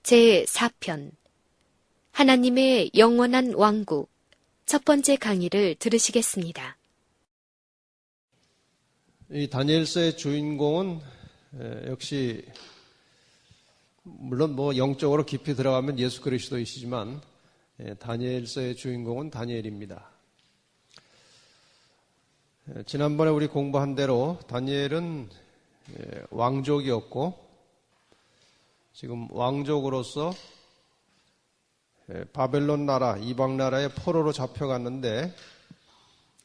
제4편 하나님의 영원한 왕국 첫 번째 강의를 들으시겠습니다. 이 다니엘서의 주인공은 역시 물론 영적으로 깊이 들어가면 예수 그리스도이시지만 다니엘서의 주인공은 다니엘입니다. 지난번에 우리 공부한 대로 다니엘은 왕족이었고 지금 왕족으로서 바벨론 나라, 이방 나라의 포로로 잡혀갔는데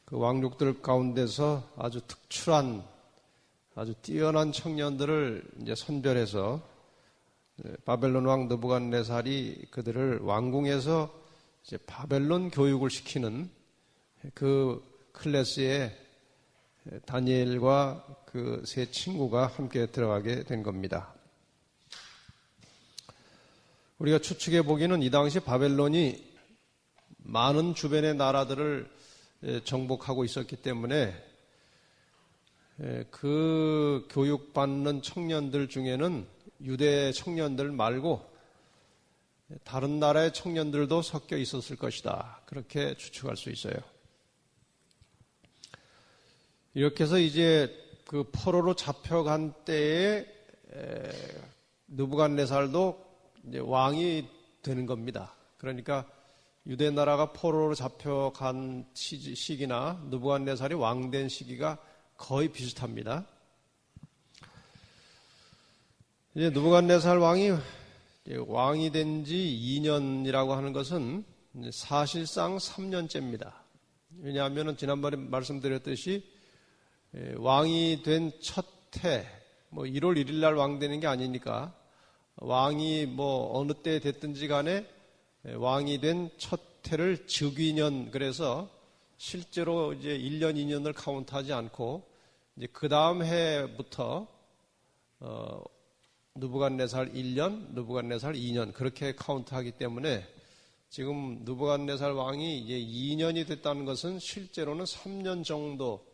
그 왕족들 가운데서 아주 특출한, 아주 뛰어난 청년들을 이제 선별해서 바벨론 왕 느부갓네살이 그들을 왕궁에서 이제 바벨론 교육을 시키는 그 클래스에 다니엘과 그 세 친구가 함께 들어가게 된 겁니다. 우리가 추측해 보기는 이 당시 바벨론이 많은 주변의 나라들을 정복하고 있었기 때문에 그 교육받는 청년들 중에는 유대 청년들 말고 다른 나라의 청년들도 섞여 있었을 것이다. 그렇게 추측할 수 있어요. 이렇게 해서 이제 그 포로로 잡혀간 때에 느부갓네살도 이제 왕이 되는 겁니다. 그러니까 유대 나라가 포로로 잡혀간 시기나 느부갓네살이 왕된 시기가 거의 비슷합니다. 이제 느부갓네살 왕이 된 지 2년이라고 하는 것은 사실상 3년째입니다. 왜냐하면 지난번에 말씀드렸듯이 왕이 된 첫 해, 1월 1일 날 왕 되는 게 아니니까 왕이 어느 때 됐든지 간에 왕이 된 첫 해를 즉위년, 그래서 실제로 이제 1년, 2년을 카운트하지 않고 이제 그 다음 해부터 느부갓네살 1년, 느부갓네살 2년 그렇게 카운트하기 때문에 지금 느부갓네살 왕이 이제 2년이 됐다는 것은 실제로는 3년 정도,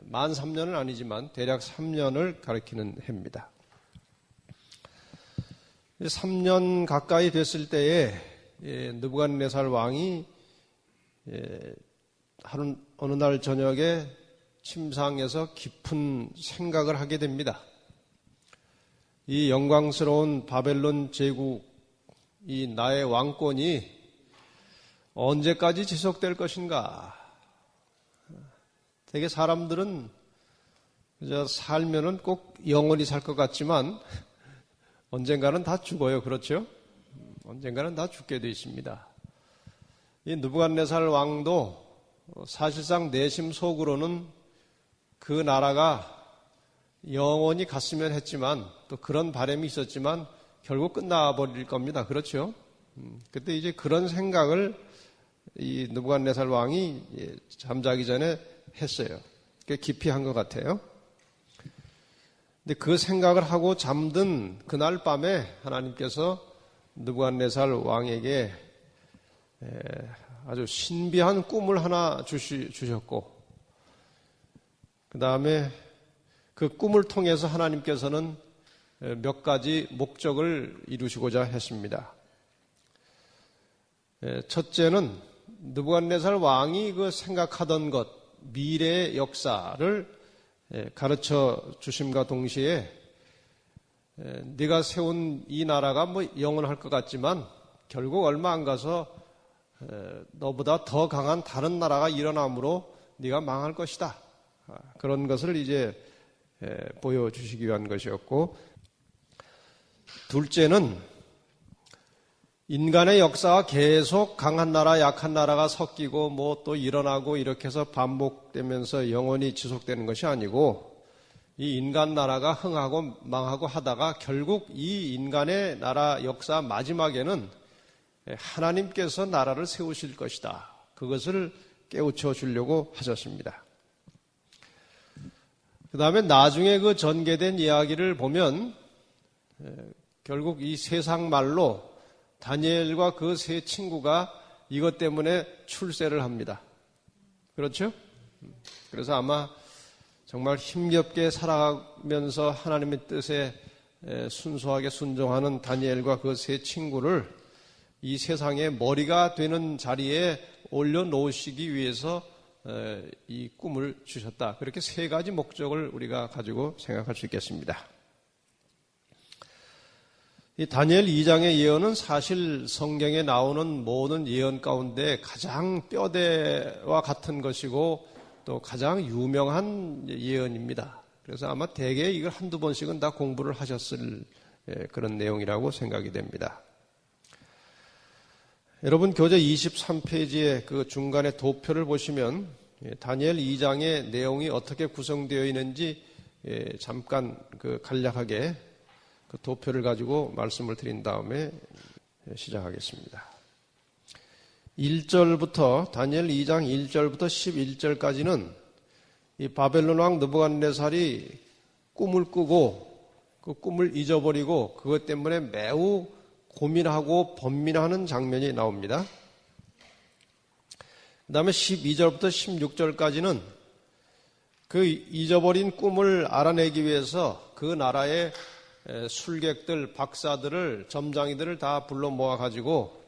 만 3년은 아니지만 대략 3년을 가리키는 해입니다. 3년 가까이 됐을 때에 느부갓네살 왕이 어느 날 저녁에 침상에서 깊은 생각을 하게 됩니다. 이 영광스러운 바벨론 제국, 이 나의 왕권이 언제까지 지속될 것인가? 되게 사람들은 그저 살면은 꼭 영원히 살 것 같지만 언젠가는 다 죽어요. 그렇죠? 언젠가는 다 죽게 되어 있습니다. 이 느부갓네살 왕도 사실상 내심 속으로는 그 나라가 영원히 갔으면 했지만 또 그런 바람이 있었지만 결국 끝나버릴 겁니다. 그렇죠? 그때 이제 그런 생각을 이 느부갓네살 왕이 잠자기 전에 했어요. 꽤 깊이 한 것 같아요. 근데 그 생각을 하고 잠든 그날 밤에 하나님께서 느부갓네살 왕에게 아주 신비한 꿈을 하나 주셨고, 그 다음에 그 꿈을 통해서 하나님께서는 몇 가지 목적을 이루시고자 했습니다. 첫째는 느부갓네살 왕이 그 생각하던 것, 미래의 역사를 가르쳐 주심과 동시에 네가 세운 이 나라가 영원할 것 같지만 결국 얼마 안 가서 너보다 더 강한 다른 나라가 일어나므로 네가 망할 것이다. 그런 것을 이제 보여주시기 위한 것이었고, 둘째는 인간의 역사가 계속 강한 나라, 약한 나라가 섞이고 또 일어나고 이렇게 해서 반복되면서 영원히 지속되는 것이 아니고 이 인간 나라가 흥하고 망하고 하다가 결국 이 인간의 나라 역사 마지막에는 하나님께서 나라를 세우실 것이다. 그것을 깨우쳐 주려고 하셨습니다. 그 다음에 나중에 그 전개된 이야기를 보면 결국 이 세상 말로 다니엘과 그 세 친구가 이것 때문에 출세를 합니다. 그렇죠? 그래서 아마 정말 힘겹게 살아가면서 하나님의 뜻에 순수하게 순종하는 다니엘과 그 세 친구를 이 세상의 머리가 되는 자리에 올려놓으시기 위해서 이 꿈을 주셨다. 그렇게 세 가지 목적을 우리가 가지고 생각할 수 있겠습니다. 이 다니엘 2장의 예언은 사실 성경에 나오는 모든 예언 가운데 가장 뼈대와 같은 것이고 또 가장 유명한 예언입니다. 그래서 아마 대개 이걸 한두 번씩은 다 공부를 하셨을 그런 내용이라고 생각이 됩니다. 여러분 교재 23페이지의 그 중간에 도표를 보시면 다니엘 2장의 내용이 어떻게 구성되어 있는지 잠깐 그 간략하게 그 도표를 가지고 말씀을 드린 다음에 시작하겠습니다. 1절부터 다니엘 2장 1절부터 11절까지는 이 바벨론 왕 느부갓네살이 꿈을 꾸고 그 꿈을 잊어버리고 그것 때문에 매우 고민하고 번민하는 장면이 나옵니다. 그 다음에 12절부터 16절까지는 그 잊어버린 꿈을 알아내기 위해서 그 나라의 술객들, 박사들을, 점장이들을 다 불러 모아가지고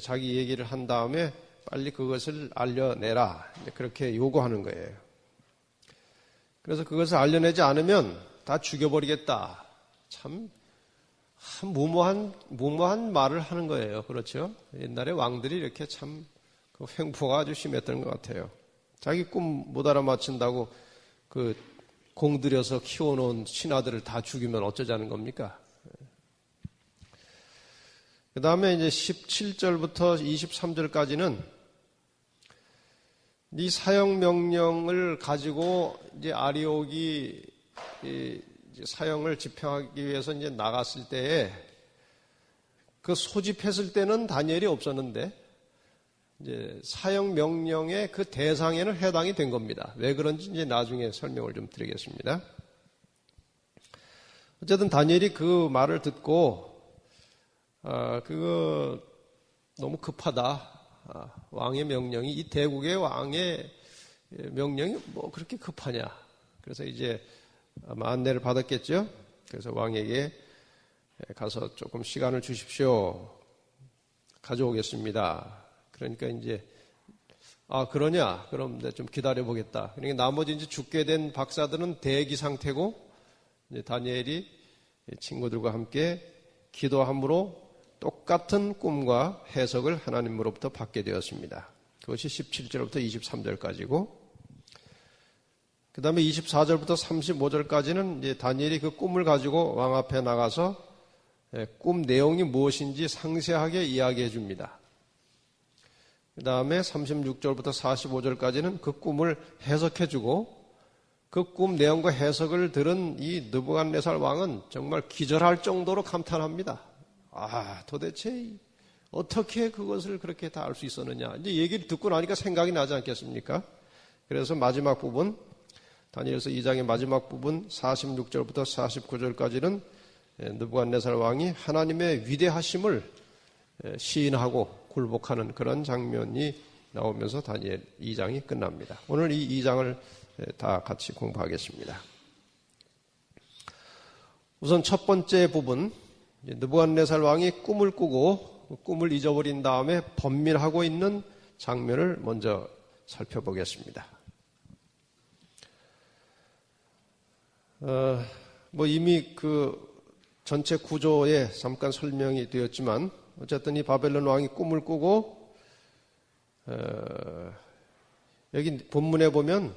자기 얘기를 한 다음에 빨리 그것을 알려내라. 그렇게 요구하는 거예요. 그래서 그것을 알려내지 않으면 다 죽여버리겠다. 참 무모한 말을 하는 거예요. 그렇죠? 옛날에 왕들이 이렇게 참 그 횡포가 아주 심했던 것 같아요. 자기 꿈 못 알아맞힌다고 그 공들여서 키워놓은 신하들을 다 죽이면 어쩌자는 겁니까? 그 다음에 이제 17절부터 23절까지는 이 사형명령을 가지고 이제 아리옥이 사형을 집행하기 위해서 이제 나갔을 때에 그 소집했을 때는 다니엘이 없었는데 이제 사형명령의 그 대상에는 해당이 된 겁니다. 왜 그런지 이제 나중에 설명을 좀 드리겠습니다. 어쨌든 다니엘이 그 말을 듣고 그거 너무 급하다. 왕의 명령이 이 대국의 왕의 명령이 뭐 그렇게 급하냐. 그래서 이제 아마 안내를 받았겠죠. 그래서 왕에게 가서 조금 시간을 주십시오. 가져오겠습니다. 그러니까 이제 그러냐? 그럼 좀 기다려 보겠다. 그러니까 나머지 이제 죽게 된 박사들은 대기 상태고 이제 다니엘이 친구들과 함께 기도함으로 똑같은 꿈과 해석을 하나님으로부터 받게 되었습니다. 그것이 17절부터 23절까지고 그 다음에 24절부터 35절까지는 이제 다니엘이 그 꿈을 가지고 왕 앞에 나가서 꿈 내용이 무엇인지 상세하게 이야기해 줍니다. 그 다음에 36절부터 45절까지는 그 꿈을 해석해 주고 그 꿈 내용과 해석을 들은 이 느부갓네살 왕은 정말 기절할 정도로 감탄합니다. 도대체 어떻게 그것을 그렇게 다 알 수 있었느냐. 이제 얘기를 듣고 나니까 생각이 나지 않겠습니까? 그래서 마지막 부분, 다니엘서 2장의 마지막 부분 46절부터 49절까지는 느부갓네살 왕이 하나님의 위대하심을 시인하고 굴복하는 그런 장면이 나오면서 다니엘 2장이 끝납니다. 오늘 이 2장을 다 같이 공부하겠습니다. 우선 첫 번째 부분, 느부갓네살 왕이 꿈을 꾸고 꿈을 잊어버린 다음에 번민하고 있는 장면을 먼저 살펴보겠습니다. 이미 그 전체 구조에 잠깐 설명이 되었지만 어쨌든 이 바벨론 왕이 꿈을 꾸고 여기 본문에 보면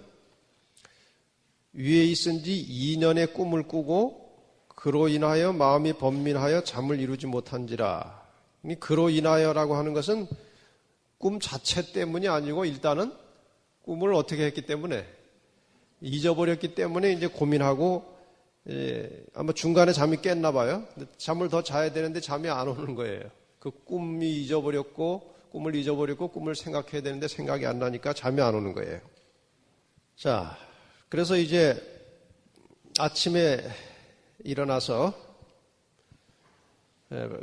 위에 있은 지 2년의 꿈을 꾸고 그로 인하여 마음이 번민하여 잠을 이루지 못한지라. 그로 인하여라고 하는 것은 꿈 자체 때문이 아니고 일단은 꿈을 어떻게 했기 때문에 잊어버렸기 때문에 이제 고민하고 아마 중간에 잠이 깼나 봐요. 잠을 더 자야 되는데 잠이 안 오는 거예요. 그 꿈을 잊어버렸고 꿈을 생각해야 되는데 생각이 안 나니까 잠이 안 오는 거예요. 자, 그래서 이제 아침에 일어나서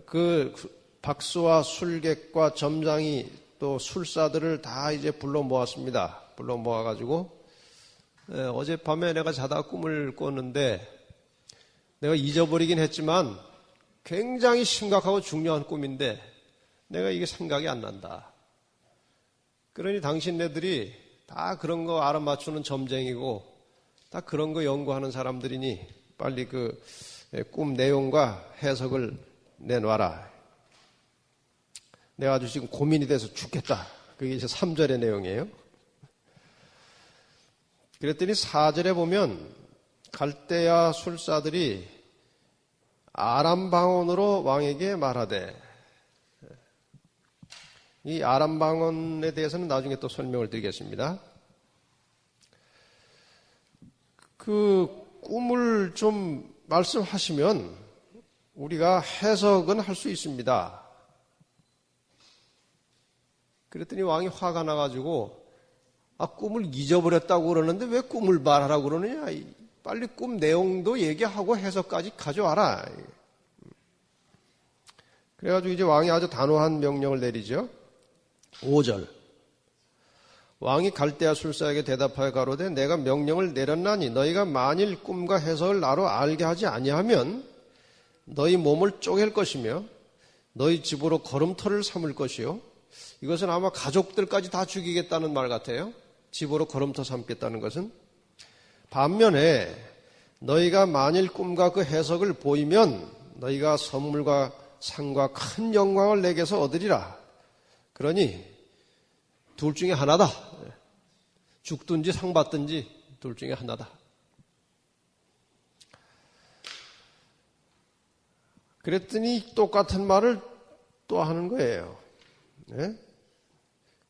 그 박수와 술객과 점장이 또 술사들을 다 이제 불러 모았습니다. 불러 모아가지고 어젯밤에 내가 자다가 꿈을 꿨는데 내가 잊어버리긴 했지만 굉장히 심각하고 중요한 꿈인데 내가 이게 생각이 안 난다. 그러니 당신네들이 다 그런 거 알아맞추는 점쟁이고 다 그런 거 연구하는 사람들이니 빨리 그 꿈 내용과 해석을 내놔라. 내가 아주 지금 고민이 돼서 죽겠다. 그게 이제 3절의 내용이에요. 그랬더니 4절에 보면 갈대아 술사들이 아람 방언으로 왕에게 말하되, 이 아람 방언에 대해서는 나중에 또 설명을 드리겠습니다. 그 꿈을 좀 말씀하시면 우리가 해석은 할 수 있습니다. 그랬더니 왕이 화가 나가지고 꿈을 잊어버렸다고 그러는데 왜 꿈을 말하라고 그러느냐. 빨리 꿈 내용도 얘기하고 해석까지 가져와라. 그래가지고 이제 왕이 아주 단호한 명령을 내리죠. 5절. 왕이 갈대아 술사에게 대답하여 가로되 내가 명령을 내렸나니 너희가 만일 꿈과 해석을 나로 알게 하지 아니하면 너희 몸을 쪼갤 것이며 너희 집으로 걸음터를 삼을 것이요. 이것은 아마 가족들까지 다 죽이겠다는 말 같아요. 집으로 걸음터 삼겠다는 것은. 반면에 너희가 만일 꿈과 그 해석을 보이면 너희가 선물과 상과 큰 영광을 내게서 얻으리라. 그러니 둘 중에 하나다. 죽든지 상 받든지 둘 중에 하나다. 그랬더니 똑같은 말을 또 하는 거예요. 네?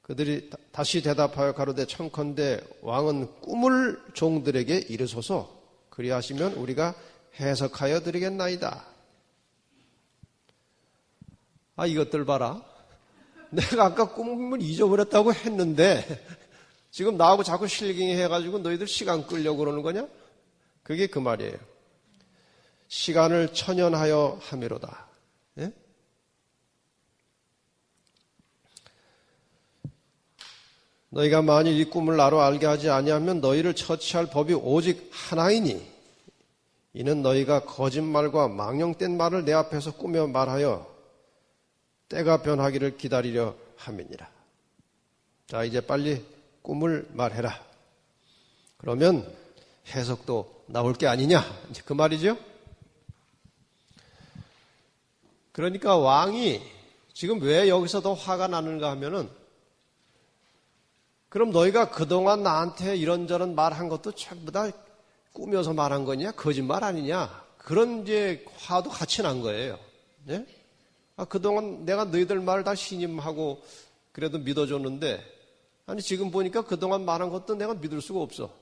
그들이 다시 대답하여 가로되 청컨대 왕은 꿈을 종들에게 이르소서. 그리하시면 우리가 해석하여 드리겠나이다. 이것들 봐라. 내가 아까 꿈을 잊어버렸다고 했는데 지금 나하고 자꾸 실갱이 해가지고 너희들 시간 끌려고 그러는 거냐? 그게 그 말이에요. 시간을 천연하여 함이로다. 예? 너희가 만일 이 꿈을 나로 알게 하지 아니하면 너희를 처치할 법이 오직 하나이니 이는 너희가 거짓말과 망령된 말을 내 앞에서 꾸며 말하여 때가 변하기를 기다리려 함이니라. 자, 이제 빨리 꿈을 말해라. 그러면 해석도 나올 게 아니냐? 이제 그 말이죠. 그러니까 왕이 지금 왜 여기서 더 화가 나는가 하면은 그럼 너희가 그동안 나한테 이런저런 말한 것도 전부 다 꾸며서 말한 거냐? 거짓말 아니냐? 그런 이제 화도 같이 난 거예요. 네? 그동안 내가 너희들 말을 다 신임하고 그래도 믿어줬는데 아니 지금 보니까 그동안 말한 것도 내가 믿을 수가 없어.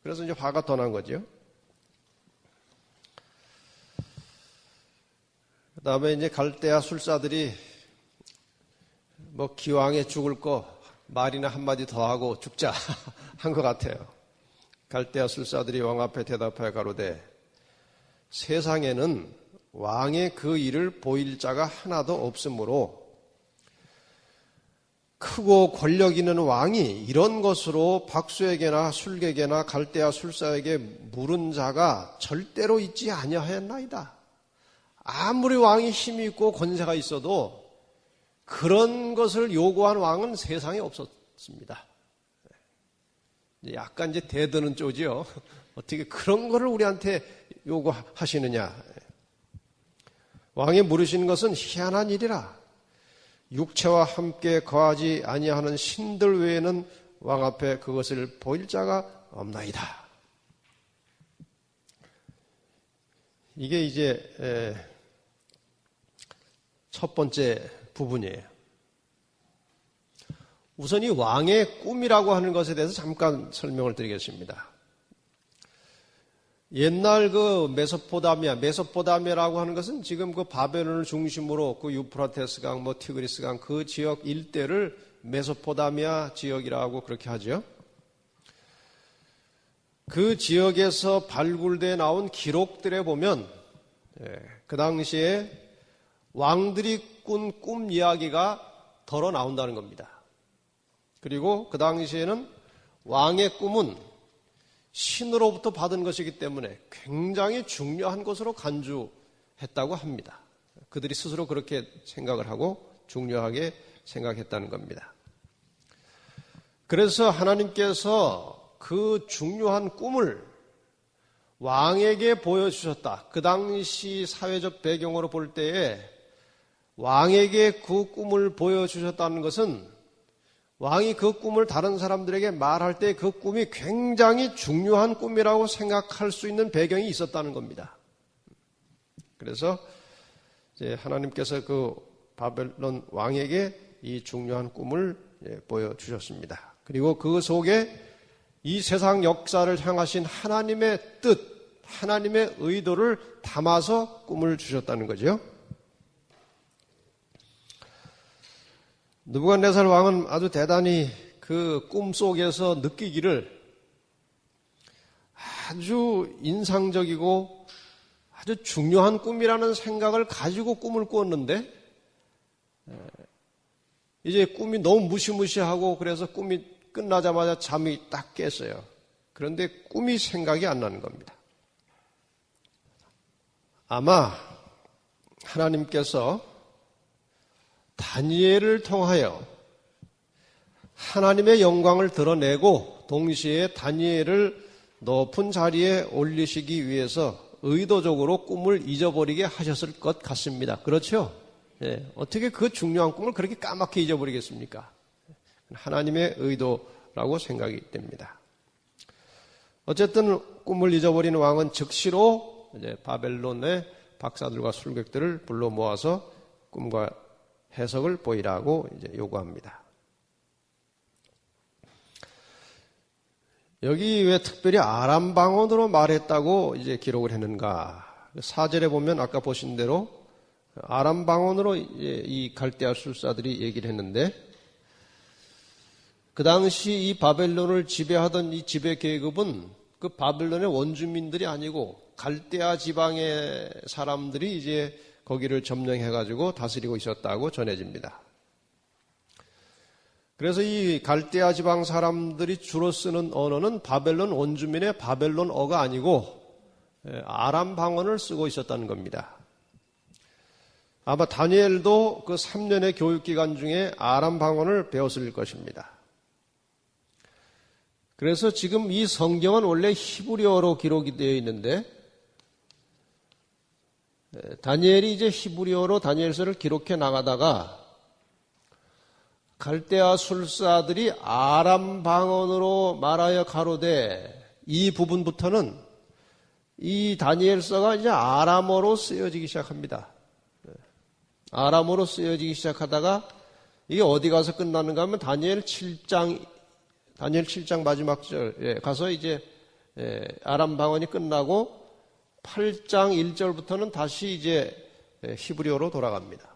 그래서 이제 화가 더 난 거죠. 그 다음에 이제 갈대아 술사들이 뭐 기왕에 죽을 거 말이나 한마디 더 하고 죽자 한 것 같아요. 갈대아 술사들이 왕 앞에 대답하여 가로되 세상에는 왕의 그 일을 보일 자가 하나도 없으므로 크고 권력 있는 왕이 이런 것으로 박수에게나 술객에나 갈대아 술사에게 물은 자가 절대로 있지 아니하였나이다. 아무리 왕이 힘이 있고 권세가 있어도 그런 것을 요구한 왕은 세상에 없었습니다. 약간 이제 대드는 쪼지요. 어떻게 그런 거를 우리한테 요구하시느냐. 왕이 물으신 것은 희한한 일이라. 육체와 함께 거하지 아니하는 신들 외에는 왕 앞에 그것을 보일 자가 없나이다. 이게 이제 첫 번째 부분이에요. 우선 이 왕의 꿈이라고 하는 것에 대해서 잠깐 설명을 드리겠습니다. 옛날 그 메소포다미아라고 하는 것은 지금 그 바벨론을 중심으로 그 유프라테스 강, 뭐 티그리스 강 그 지역 일대를 메소포다미아 지역이라고 그렇게 하죠. 그 지역에서 발굴돼 나온 기록들에 보면 그 당시에 왕들이 꾼 꿈 이야기가 덜어 나온다는 겁니다. 그리고 그 당시에는 왕의 꿈은 신으로부터 받은 것이기 때문에 굉장히 중요한 것으로 간주했다고 합니다. 그들이 스스로 그렇게 생각을 하고 중요하게 생각했다는 겁니다. 그래서 하나님께서 그 중요한 꿈을 왕에게 보여주셨다. 그 당시 사회적 배경으로 볼 때에 왕에게 그 꿈을 보여주셨다는 것은 왕이 그 꿈을 다른 사람들에게 말할 때 그 꿈이 굉장히 중요한 꿈이라고 생각할 수 있는 배경이 있었다는 겁니다. 그래서 이제 하나님께서 그 바벨론 왕에게 이 중요한 꿈을 보여주셨습니다. 그리고 그 속에 이 세상 역사를 향하신 하나님의 뜻, 하나님의 의도를 담아서 꿈을 주셨다는 거죠. 느부갓네살 왕은 아주 대단히 그 꿈 속에서 느끼기를 아주 인상적이고 아주 중요한 꿈이라는 생각을 가지고 꿈을 꾸었는데 이제 꿈이 너무 무시무시하고 그래서 꿈이 끝나자마자 잠이 딱 깼어요. 그런데 꿈이 생각이 안 나는 겁니다. 아마 하나님께서 다니엘을 통하여 하나님의 영광을 드러내고 동시에 다니엘을 높은 자리에 올리시기 위해서 의도적으로 꿈을 잊어버리게 하셨을 것 같습니다. 그렇죠? 예, 어떻게 그 중요한 꿈을 그렇게 까맣게 잊어버리겠습니까? 하나님의 의도라고 생각이 됩니다. 어쨌든 꿈을 잊어버린 왕은 즉시로 이제 바벨론의 박사들과 술객들을 불러 모아서 꿈과 해석을 보이라고 이제 요구합니다. 여기 왜 특별히 아람 방언으로 말했다고 이제 기록을 했는가? 4절에 보면 아까 보신 대로 아람 방언으로 이 갈대아 술사들이 얘기를 했는데 그 당시 이 바벨론을 지배하던 이 지배 계급은 그 바벨론의 원주민들이 아니고 갈대아 지방의 사람들이 이제 거기를 점령해가지고 다스리고 있었다고 전해집니다. 그래서 이 갈대아 지방 사람들이 주로 쓰는 언어는 바벨론 원주민의 바벨론어가 아니고 아람 방언을 쓰고 있었다는 겁니다. 아마 다니엘도 그 3년의 교육기간 중에 아람 방언을 배웠을 것입니다. 그래서 지금 이 성경은 원래 히브리어로 기록이 되어 있는데 다니엘이 이제 히브리어로 다니엘서를 기록해 나가다가 갈대아 술사들이 아람 방언으로 말하여 가로되 이 부분부터는 이 다니엘서가 이제 아람어로 쓰여지기 시작합니다. 아람어로 쓰여지기 시작하다가 이게 어디 가서 끝나는가 하면 다니엘 7장 마지막 절에 가서 이제 아람 방언이 끝나고 8장 1절부터는 다시 이제 히브리어로 돌아갑니다.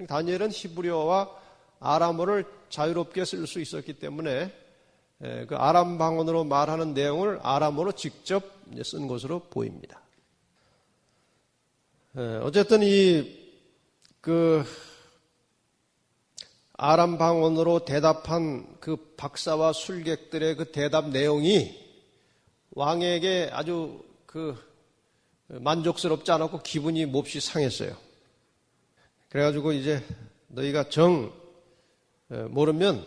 다니엘은 히브리어와 아람어를 자유롭게 쓸 수 있었기 때문에 그 아람 방언으로 말하는 내용을 아람어로 직접 쓴 것으로 보입니다. 어쨌든 그 아람 방언으로 대답한 그 박사와 술객들의 그 대답 내용이 왕에게 아주 만족스럽지 않았고 기분이 몹시 상했어요. 그래가지고 이제 너희가 모르면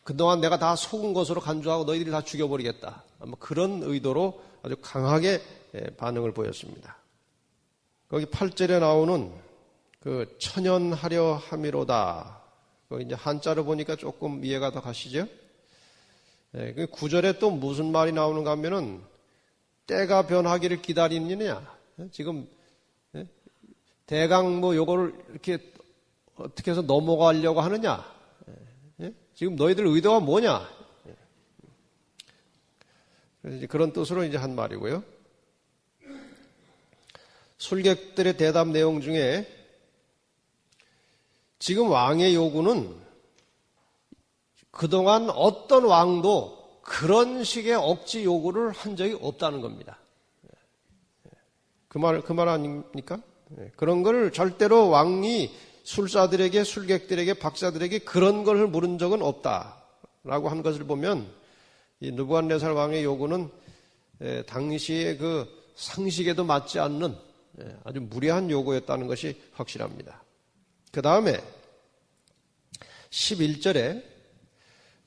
그동안 내가 다 속은 것으로 간주하고 너희들이 다 죽여버리겠다. 아마 그런 의도로 아주 강하게 반응을 보였습니다. 거기 8절에 나오는 그 천연하려 함이로다. 거기 이제 한자로 보니까 조금 이해가 더 가시죠? 그 9절에 또 무슨 말이 나오는가 하면은 때가 변하기를 기다리느냐. 지금 대강 요거를 이렇게 어떻게 해서 넘어가려고 하느냐? 지금 너희들 의도가 뭐냐? 그래서 이제 그런 뜻으로 이제 한 말이고요. 술객들의 대답 내용 중에 지금 왕의 요구는 그동안 어떤 왕도 그런 식의 억지 요구를 한 적이 없다는 겁니다. 그 말 아닙니까? 그런 걸 절대로 왕이 술사들에게, 술객들에게, 박사들에게 그런 걸 물은 적은 없다라고 한 것을 보면 이 느부갓네살 왕의 요구는 당시의 그 상식에도 맞지 않는 아주 무례한 요구였다는 것이 확실합니다. 그 다음에 11절에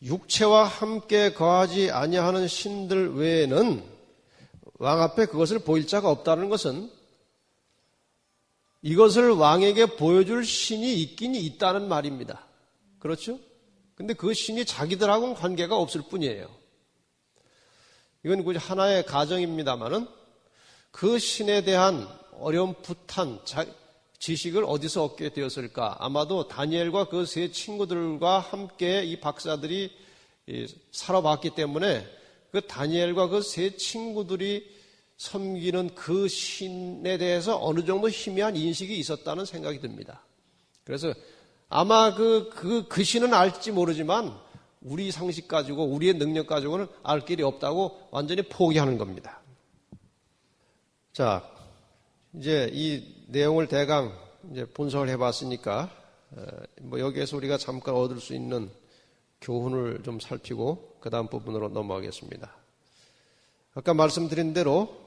육체와 함께 거하지 아니하는 신들 외에는 왕 앞에 그것을 보일 자가 없다는 것은 이것을 왕에게 보여줄 신이 있긴 있다는 말입니다. 그렇죠? 근데 그 신이 자기들하고는 관계가 없을 뿐이에요. 이건 굳이 하나의 가정입니다만은 그 신에 대한 어렴풋한 지식을 어디서 얻게 되었을까? 아마도 다니엘과 그 세 친구들과 함께 이 박사들이 살아봤기 때문에 그 다니엘과 그 세 친구들이 섬기는 그 신에 대해서 어느 정도 희미한 인식이 있었다는 생각이 듭니다. 그래서 아마 그 신은 알지 모르지만 우리 상식 가지고 우리의 능력 가지고는 알 길이 없다고 완전히 포기하는 겁니다. 자, 이제 이 내용을 대강 이제 분석을 해봤으니까 여기에서 우리가 잠깐 얻을 수 있는 교훈을 좀 살피고 그 다음 부분으로 넘어가겠습니다. 아까 말씀드린 대로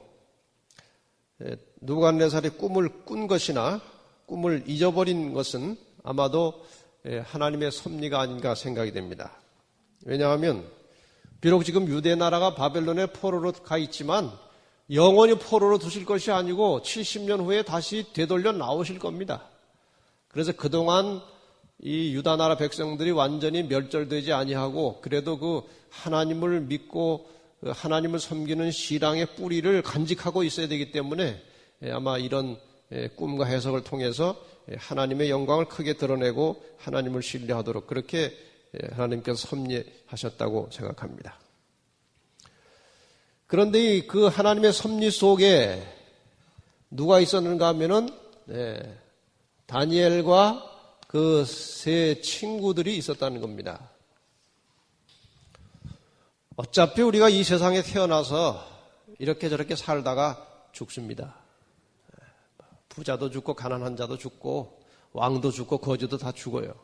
느부갓네살이 꿈을 꾼 것이나 꿈을 잊어버린 것은 아마도 하나님의 섭리가 아닌가 생각이 됩니다. 왜냐하면 비록 지금 유대 나라가 바벨론의 포로로 가 있지만 영원히 포로로 두실 것이 아니고 70년 후에 다시 되돌려 나오실 겁니다. 그래서 그동안 이 유다 나라 백성들이 완전히 멸절되지 아니하고 그래도 그 하나님을 믿고 하나님을 섬기는 신앙의 뿌리를 간직하고 있어야 되기 때문에 아마 이런 꿈과 해석을 통해서 하나님의 영광을 크게 드러내고 하나님을 신뢰하도록 그렇게 하나님께서 섭리하셨다고 생각합니다. 그런데 그 하나님의 섭리 속에 누가 있었는가 하면은 다니엘과 그 세 친구들이 있었다는 겁니다. 어차피 우리가 이 세상에 태어나서 이렇게 저렇게 살다가 죽습니다. 부자도 죽고 가난한 자도 죽고 왕도 죽고 거지도 다 죽어요.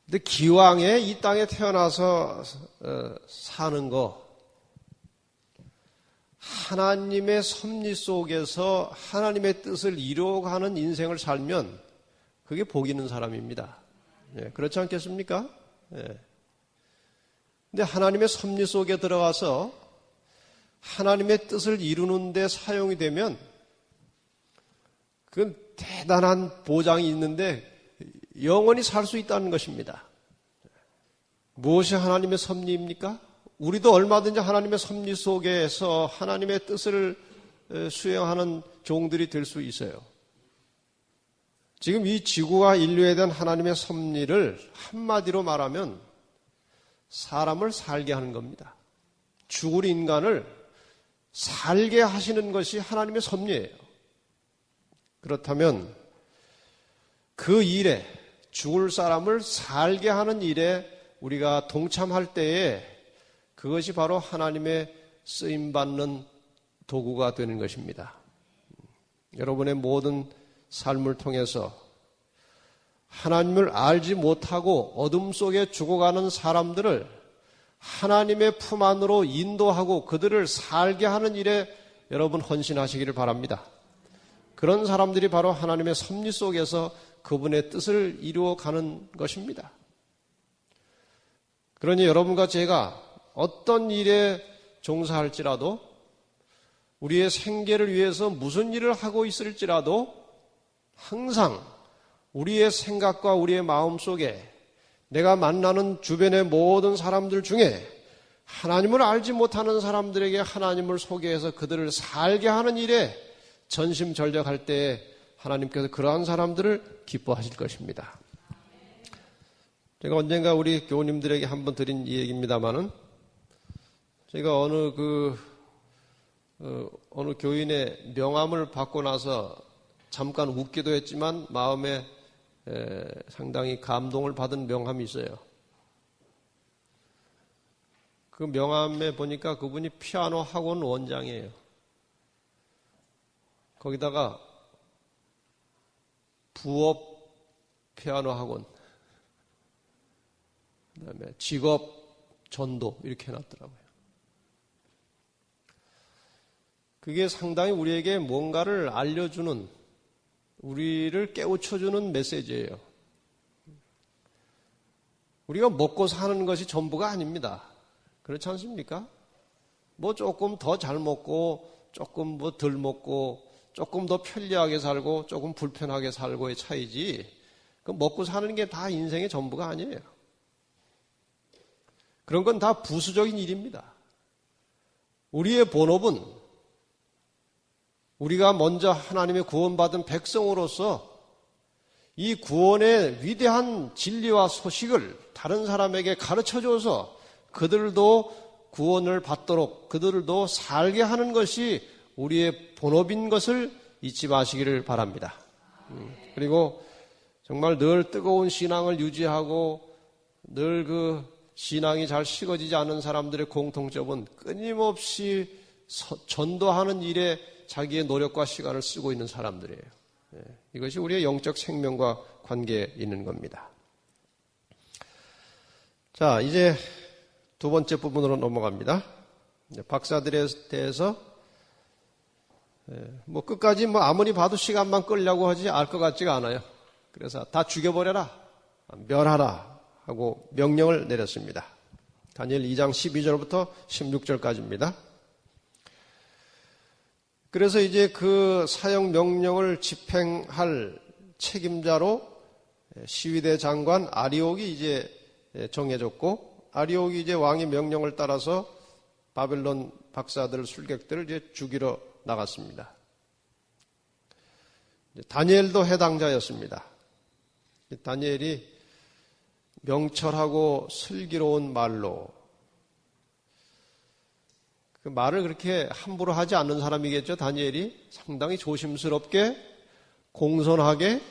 근데 기왕에 이 땅에 태어나서 사는 거 하나님의 섭리 속에서 하나님의 뜻을 이루어가는 인생을 살면 그게 복 있는 사람입니다. 그렇지 않겠습니까? 근데 하나님의 섭리 속에 들어가서 하나님의 뜻을 이루는 데 사용이 되면 그건 대단한 보장이 있는데 영원히 살 수 있다는 것입니다. 무엇이 하나님의 섭리입니까? 우리도 얼마든지 하나님의 섭리 속에서 하나님의 뜻을 수행하는 종들이 될 수 있어요. 지금 이 지구와 인류에 대한 하나님의 섭리를 한마디로 말하면 사람을 살게 하는 겁니다. 죽을 인간을 살게 하시는 것이 하나님의 섭리예요. 그렇다면 그 일에 죽을 사람을 살게 하는 일에 우리가 동참할 때에 그것이 바로 하나님의 쓰임받는 도구가 되는 것입니다. 여러분의 모든 삶을 통해서 하나님을 알지 못하고 어둠 속에 죽어가는 사람들을 하나님의 품 안으로 인도하고 그들을 살게 하는 일에 여러분 헌신하시기를 바랍니다. 그런 사람들이 바로 하나님의 섭리 속에서 그분의 뜻을 이루어가는 것입니다. 그러니 여러분과 제가 어떤 일에 종사할지라도 우리의 생계를 위해서 무슨 일을 하고 있을지라도 항상 우리의 생각과 우리의 마음 속에 내가 만나는 주변의 모든 사람들 중에 하나님을 알지 못하는 사람들에게 하나님을 소개해서 그들을 살게 하는 일에 전심전력할 때에 하나님께서 그러한 사람들을 기뻐하실 것입니다. 제가 언젠가 우리 교우님들에게 한번 드린 이 얘기입니다만은 제가 어느 교인의 명함을 받고 나서 잠깐 웃기도 했지만 마음에 상당히 감동을 받은 명함이 있어요. 그 명함에 보니까 그분이 피아노 학원 원장이에요. 거기다가 부업 피아노 학원. 그다음에 직업, 전도 이렇게 해놨더라고요. 그게 상당히 우리에게 뭔가를 알려주는, 우리를 깨우쳐주는 메시지예요. 우리가 먹고 사는 것이 전부가 아닙니다. 그렇지 않습니까? 뭐 조금 더 잘 먹고 조금 뭐 덜 먹고 조금 더 편리하게 살고 조금 불편하게 살고의 차이지, 그 먹고 사는 게 다 인생의 전부가 아니에요. 그런 건 다 부수적인 일입니다. 우리의 본업은 우리가 먼저 하나님의 구원받은 백성으로서 이 구원의 위대한 진리와 소식을 다른 사람에게 가르쳐줘서 그들도 구원을 받도록, 그들도 살게 하는 것이 우리의 본업인 것을 잊지 마시기를 바랍니다. 그리고 정말 늘 뜨거운 신앙을 유지하고 늘 그 신앙이 잘 식어지지 않은 사람들의 공통점은 끊임없이 전도하는 일에 자기의 노력과 시간을 쓰고 있는 사람들이에요. 이것이 우리의 영적 생명과 관계에 있는 겁니다. 자, 이제 두 번째 부분으로 넘어갑니다. 박사들에 대해서 뭐 끝까지 뭐 아무리 봐도 시간만 끌려고 하지 알 것 같지가 않아요. 그래서 다 죽여버려라, 멸하라 하고 명령을 내렸습니다. 다니엘 2장 12절부터 16절까지입니다. 그래서 이제 그 사형 명령을 집행할 책임자로 시위대 장관 아리옥이 이제 정해졌고, 아리옥이 이제 왕의 명령을 따라서 바벨론 박사들, 술객들을 이제 죽이러 나갔습니다. 다니엘도 해당자였습니다. 다니엘이 명철하고 슬기로운 말로, 그 말을 그렇게 함부로 하지 않는 사람이겠죠. 다니엘이 상당히 조심스럽게, 공손하게,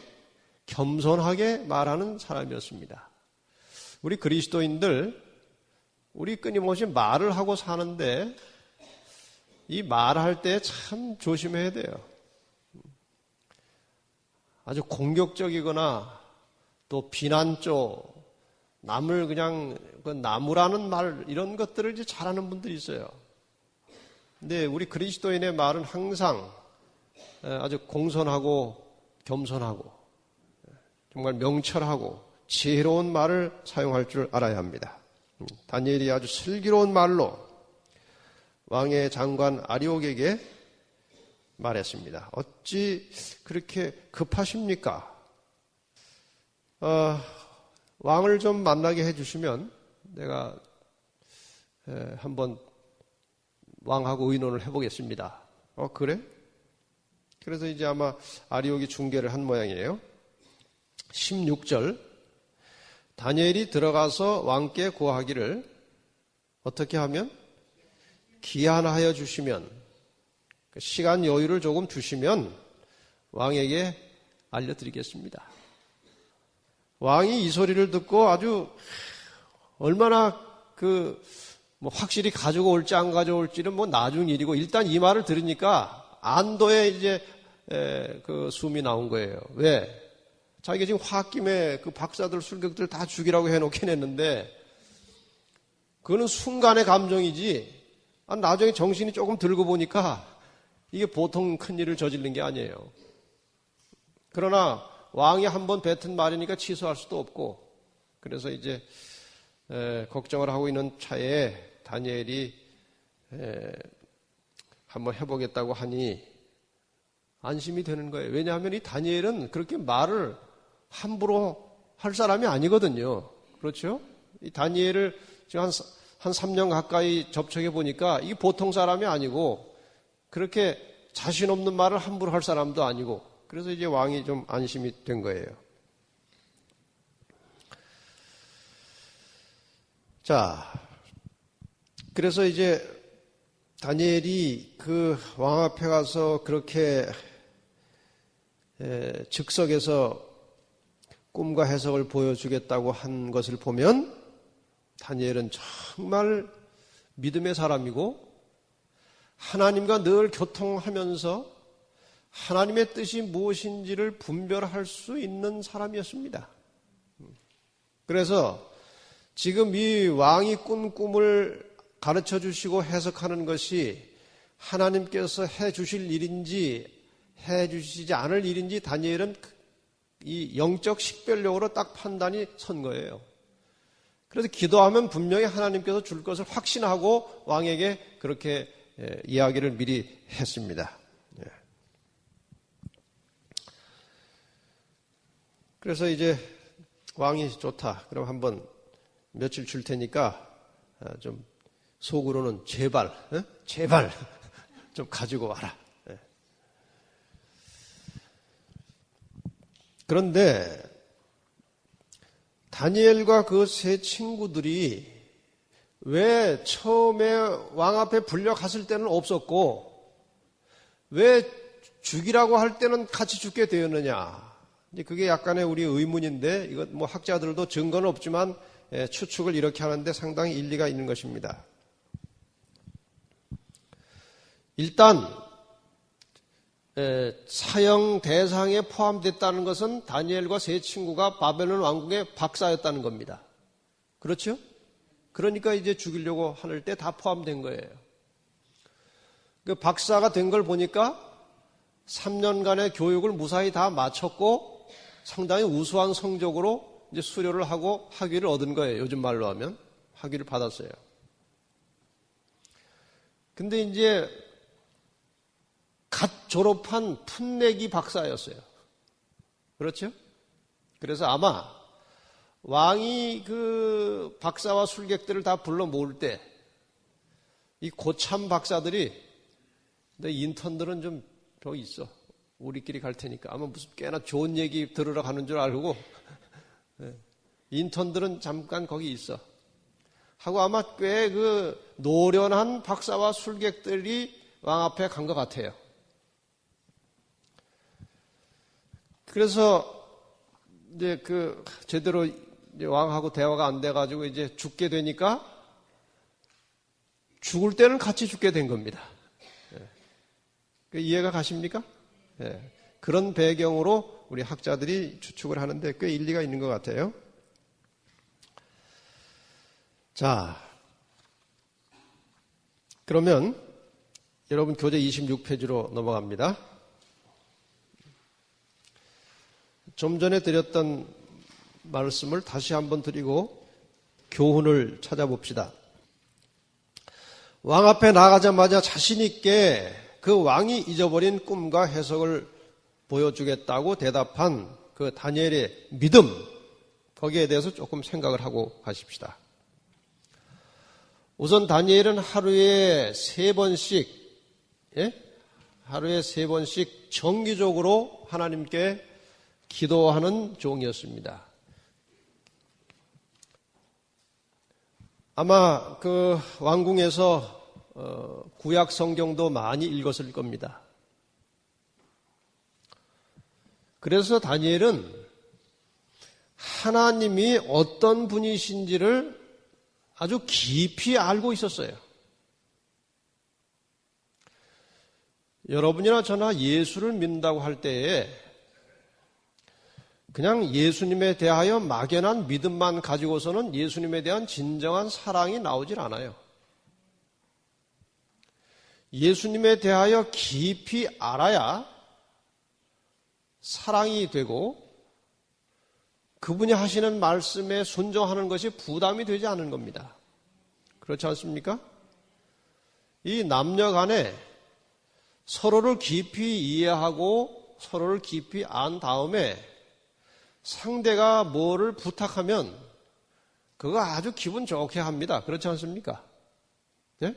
겸손하게 말하는 사람이었습니다. 우리 그리스도인들, 우리 끊임없이 말을 하고 사는데 이 말할 때 참 조심해야 돼요. 아주 공격적이거나 또 비난조, 남을 그냥 그 나무라는 말, 이런 것들을 이제 잘하는 분들이 있어요. 근데 우리 그리스도인의 말은 항상 아주 공손하고 겸손하고 정말 명철하고 지혜로운 말을 사용할 줄 알아야 합니다. 다니엘이 아주 슬기로운 말로 왕의 장관 아리옥에게 말했습니다. 어찌 그렇게 급하십니까? 왕을 좀 만나게 해주시면 내가 한번 왕하고 의논을 해보겠습니다. 그래? 그래서 이제 아마 아리옥이 중계를 한 모양이에요. 16절, 다니엘이 들어가서 왕께 구하기를 어떻게 하면? 기한하여 주시면, 시간 여유를 조금 주시면 왕에게 알려드리겠습니다. 왕이 이 소리를 듣고 아주 얼마나 확실히 가지고 올지 안 가져올지는 나중 일이고, 일단 이 말을 들으니까 안도의 이제 그 숨이 나온 거예요. 왜? 자기가 지금 홧김에 그 박사들, 술객들 다 죽이라고 해놓긴 했는데, 그거는 순간의 감정이지, 나중에 정신이 조금 들고 보니까 이게 보통 큰 일을 저지른 게 아니에요. 그러나 왕이 한번 뱉은 말이니까 취소할 수도 없고, 그래서 이제 걱정을 하고 있는 차에 다니엘이 한번 해보겠다고 하니 안심이 되는 거예요. 왜냐하면 이 다니엘은 그렇게 말을 함부로 할 사람이 아니거든요. 그렇죠? 이 다니엘을 지금 한 3년 가까이 접촉해 보니까 이게 보통 사람이 아니고, 그렇게 자신 없는 말을 함부로 할 사람도 아니고, 그래서 이제 왕이 좀 안심이 된 거예요. 자, 그래서 이제 다니엘이 그 왕 앞에 가서 그렇게 즉석에서 꿈과 해석을 보여주겠다고 한 것을 보면 다니엘은 정말 믿음의 사람이고 하나님과 늘 교통하면서 하나님의 뜻이 무엇인지를 분별할 수 있는 사람이었습니다. 그래서 지금 이 왕이 꾼 꿈을 가르쳐 주시고 해석하는 것이 하나님께서 해 주실 일인지 해 주시지 않을 일인지 다니엘은 이 영적 식별력으로 딱 판단이 선 거예요. 그래서 기도하면 분명히 하나님께서 줄 것을 확신하고 왕에게 그렇게 이야기를 미리 했습니다. 그래서 이제 왕이 좋다. 그럼 한번 며칠 줄 테니까 좀 속으로는 제발 좀 가지고 와라. 그런데 다니엘과 그 세 친구들이 왜 처음에 왕 앞에 불려갔을 때는 없었고 왜 죽이라고 할 때는 같이 죽게 되었느냐. 이제 그게 약간의 우리 의문인데 이것 뭐 학자들도 증거는 없지만 추측을 이렇게 하는데 상당히 일리가 있는 것입니다. 일단 사형 대상에 포함됐다는 것은 다니엘과 세 친구가 바벨론 왕국의 박사였다는 겁니다. 그렇죠? 그러니까 이제 죽이려고 할 때 다 포함된 거예요. 그 박사가 된 걸 보니까 3년간의 교육을 무사히 다 마쳤고 상당히 우수한 성적으로 이제 수료를 하고 학위를 얻은 거예요. 요즘 말로 하면 학위를 받았어요. 근데 이제 갓 졸업한 풋내기 박사였어요. 그렇죠? 그래서 아마 왕이 그 박사와 술객들을 다 불러 모을 때 이 고참 박사들이 내 인턴들은 좀 저기 있어. 우리끼리 갈 테니까 아마 무슨 꽤나 좋은 얘기 들으러 가는 줄 알고 인턴들은 잠깐 거기 있어. 하고 아마 꽤 그 노련한 박사와 술객들이 왕 앞에 간 것 같아요. 그래서 이제 그 제대로 이제 왕하고 대화가 안 돼가지고 이제 죽게 되니까 죽을 때는 같이 죽게 된 겁니다. 이해가 가십니까? 그런 배경으로 우리 학자들이 추측을 하는데 꽤 일리가 있는 것 같아요. 자, 그러면 여러분 교재 26페이지로 넘어갑니다. 좀 전에 드렸던 말씀을 다시 한번 드리고 교훈을 찾아봅시다. 왕 앞에 나가자마자 자신 있게 그 왕이 잊어버린 꿈과 해석을 보여주겠다고 대답한 그 다니엘의 믿음, 거기에 대해서 조금 생각을 하고 가십시다. 우선 다니엘은 하루에 3번씩 정기적으로 하나님께 기도하는 종이었습니다. 아마 그 왕궁에서 구약 성경도 많이 읽었을 겁니다. 그래서 다니엘은 하나님이 어떤 분이신지를 아주 깊이 알고 있었어요. 여러분이나 저나 예수를 믿는다고 할 때에 그냥 예수님에 대하여 막연한 믿음만 가지고서는 예수님에 대한 진정한 사랑이 나오질 않아요. 예수님에 대하여 깊이 알아야 사랑이 되고 그분이 하시는 말씀에 순종하는 것이 부담이 되지 않은 겁니다. 그렇지 않습니까? 이 남녀 간에 서로를 깊이 이해하고 서로를 깊이 안 다음에 상대가 뭐를 부탁하면 그거 아주 기분 좋게 합니다. 그렇지 않습니까? 네?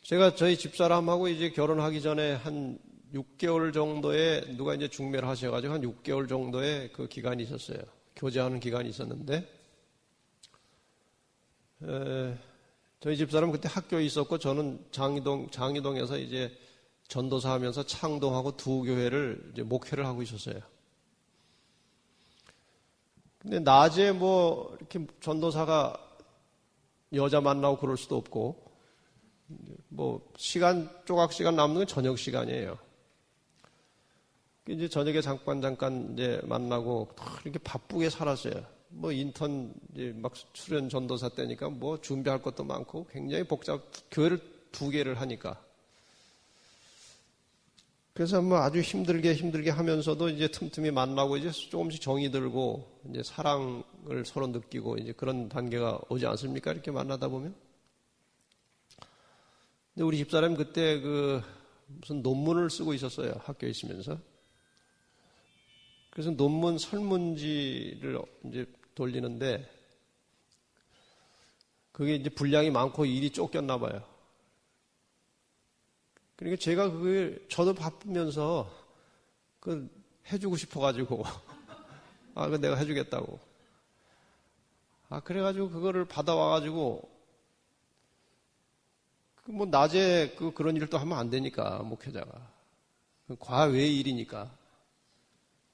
제가 저희 집사람하고 이제 결혼하기 전에 한 6개월 정도에 누가 이제 중매를 하셔가지고 한 6개월 정도의 그 기간이 있었어요. 교제하는 기간이 있었는데, 저희 집사람은 그때 학교에 있었고 저는 장이동에서 이제 전도사 하면서 창동하고 두 교회를 이제 목회를 하고 있었어요. 근데 낮에 뭐 이렇게 전도사가 여자 만나고 그럴 수도 없고, 뭐 조각 시간 남는 건 저녁 시간이에요. 이제 저녁에 잠깐 이제 만나고 이렇게 바쁘게 살았어요. 뭐 인턴 이제 막 수련 전도사 때니까 뭐 준비할 것도 많고 굉장히 교회를 2개를 하니까. 그래서 뭐 아주 힘들게 하면서도 이제 틈틈이 만나고 이제 조금씩 정이 들고 이제 사랑을 서로 느끼고 이제 그런 단계가 오지 않습니까? 이렇게 만나다 보면. 근데 우리 집사람이 그때 무슨 논문을 쓰고 있었어요. 학교에 있으면서. 그래서 논문 설문지를 이제 돌리는데 그게 이제 분량이 많고 일이 쫓겼나 봐요. 그러니까 제가 저도 바쁘면서 해주고 싶어가지고 그거 내가 해주겠다고. 그래가지고 그거를 받아와가지고 뭐 낮에 그런 일도 하면 안 되니까 목회자가 과외 일이니까.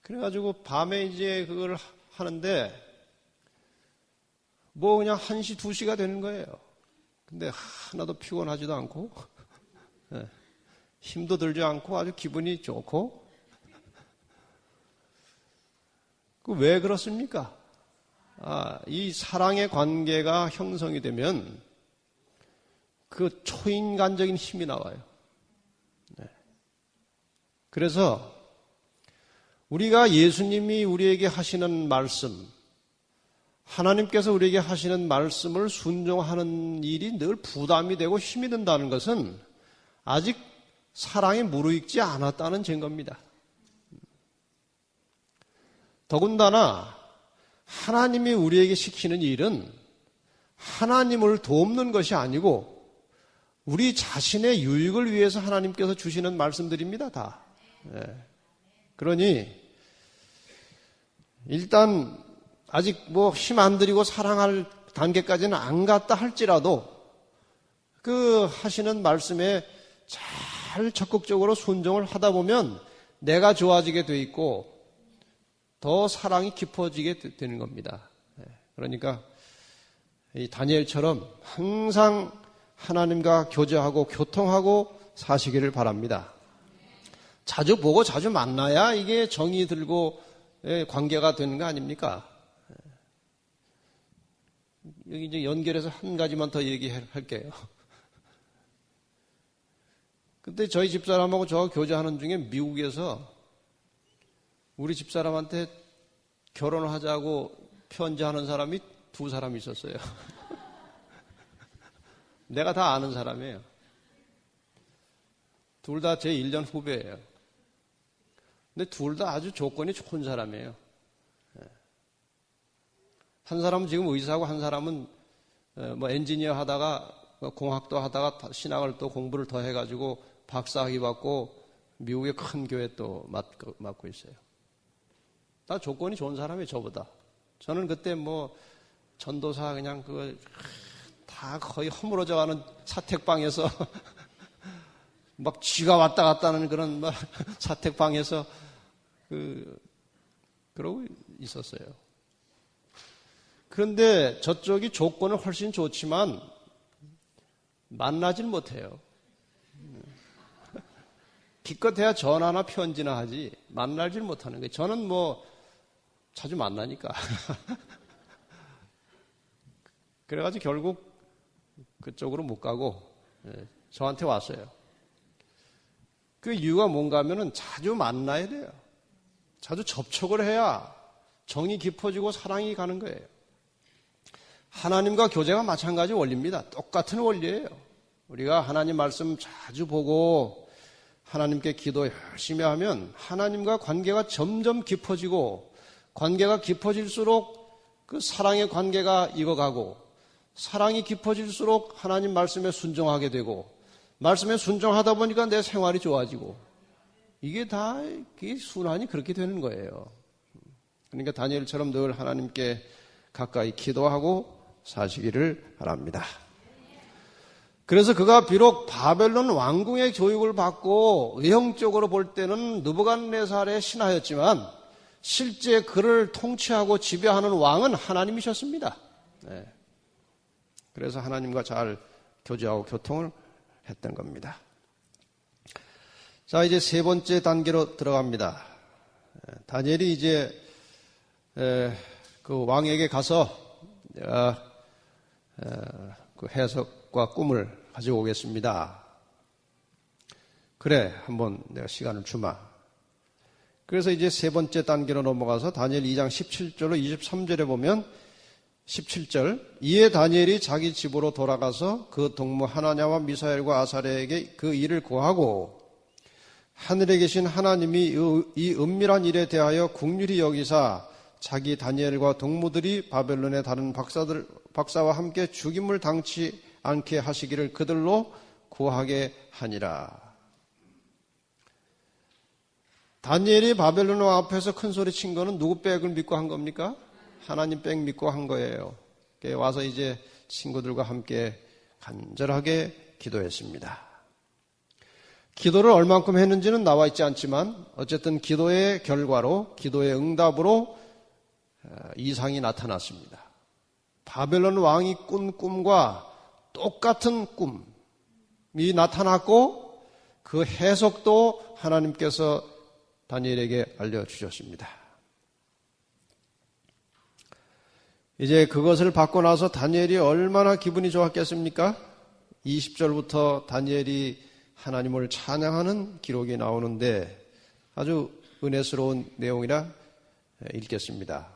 그래가지고 밤에 이제 그걸 하는데 뭐 그냥 1시, 2시가 되는 거예요. 근데 하나도 피곤하지도 않고 힘도 들지 않고 아주 기분이 좋고. 왜 그렇습니까? 이 사랑의 관계가 형성이 되면 그 초인간적인 힘이 나와요. 그래서 우리가 예수님이 우리에게 하시는 말씀, 하나님께서 우리에게 하시는 말씀을 순종하는 일이 늘 부담이 되고 힘이 든다는 것은 아직 사랑에 무르익지 않았다는 증거입니다. 더군다나 하나님이 우리에게 시키는 일은 하나님을 돕는 것이 아니고 우리 자신의 유익을 위해서 하나님께서 주시는 말씀들입니다. 다. 그러니 일단 아직 뭐 힘 안 들이고 사랑할 단계까지는 안 갔다 할지라도 그 하시는 말씀에 잘 적극적으로 순종을 하다 보면 내가 좋아지게 돼 있고 더 사랑이 깊어지게 되는 겁니다. 그러니까 이 다니엘처럼 항상 하나님과 교제하고 교통하고 사시기를 바랍니다. 자주 보고 자주 만나야 이게 정이 들고 관계가 되는 거 아닙니까? 여기 이제 연결해서 한 가지만 더 얘기할게요. 그때 저희 집사람하고 저 교제하는 중에 미국에서 우리 집사람한테 결혼을 하자고 편지하는 사람이 2사람이 있었어요. 내가 다 아는 사람이에요. 둘 다 제 1년 후배예요. 근데 둘 다 아주 조건이 좋은 사람이에요. 한 사람은 지금 의사고 한 사람은 뭐 엔지니어 하다가 공학도 하다가 신학을 또 공부를 더 해가지고 박사학위 받고 미국의 큰 교회 또 맡고 있어요. 다 조건이 좋은 사람이에요, 저보다. 저는 그때 뭐 전도사 그냥 다 거의 허물어져 가는 사택방에서 막 쥐가 왔다 갔다 하는 그런 막 사택방에서 그러고 있었어요. 그런데 저쪽이 조건은 훨씬 좋지만 만나질 못해요. 기껏해야 전화나 편지나 하지 만나질 못하는 거예요. 저는 뭐 자주 만나니까. 그래가지고 결국 그쪽으로 못 가고 저한테 왔어요. 그 이유가 뭔가 하면은 자주 만나야 돼요. 자주 접촉을 해야 정이 깊어지고 사랑이 가는 거예요. 하나님과 교제가 마찬가지 원리입니다. 똑같은 원리예요. 우리가 하나님 말씀 자주 보고 하나님께 기도 열심히 하면 하나님과 관계가 점점 깊어지고 관계가 깊어질수록 그 사랑의 관계가 익어가고 사랑이 깊어질수록 하나님 말씀에 순종하게 되고 말씀에 순종하다 보니까 내 생활이 좋아지고 이게 다 순환이 그렇게 되는 거예요. 그러니까 다니엘처럼 늘 하나님께 가까이 기도하고 사시기를 바랍니다. 그래서 그가 비록 바벨론 왕궁의 교육을 받고 의형적으로 볼 때는 느부갓네살의 신하였지만 실제 그를 통치하고 지배하는 왕은 하나님이셨습니다. 그래서 하나님과 잘 교제하고 교통을 했던 겁니다. 자, 이제 3번째 단계로 들어갑니다. 다니엘이 이제 그 왕에게 가서 내가 그 해석과 꿈을 가지고 오겠습니다. 그래, 한번 내가 시간을 주마. 그래서 이제 세 번째 단계로 넘어가서 다니엘 2장 17절로 23절에 보면 17절, 이에 다니엘이 자기 집으로 돌아가서 그 동무 하나냐와 미사엘과 아사랴에게 그 일을 고하고 하늘에 계신 하나님이 이 은밀한 일에 대하여 긍휼히 여기사 자기 다니엘과 동무들이 바벨론의 다른 박사와 함께 죽임을 당치 않게 하시기를 그들로 구하게 하니라. 다니엘이 바벨론 왕 앞에서 큰 소리 친 거는 누구 백을 믿고 한 겁니까? 하나님 백 믿고 한 거예요. 와서 이제 친구들과 함께 간절하게 기도했습니다. 기도를 얼만큼 했는지는 나와 있지 않지만 어쨌든 기도의 결과로, 기도의 응답으로 이상이 나타났습니다. 바벨론 왕이 꾼 꿈과 똑같은 꿈이 나타났고 그 해석도 하나님께서 다니엘에게 알려주셨습니다. 이제 그것을 받고 나서 다니엘이 얼마나 기분이 좋았겠습니까? 20절부터 다니엘이 하나님을 찬양하는 기록이 나오는데 아주 은혜스러운 내용이라 읽겠습니다.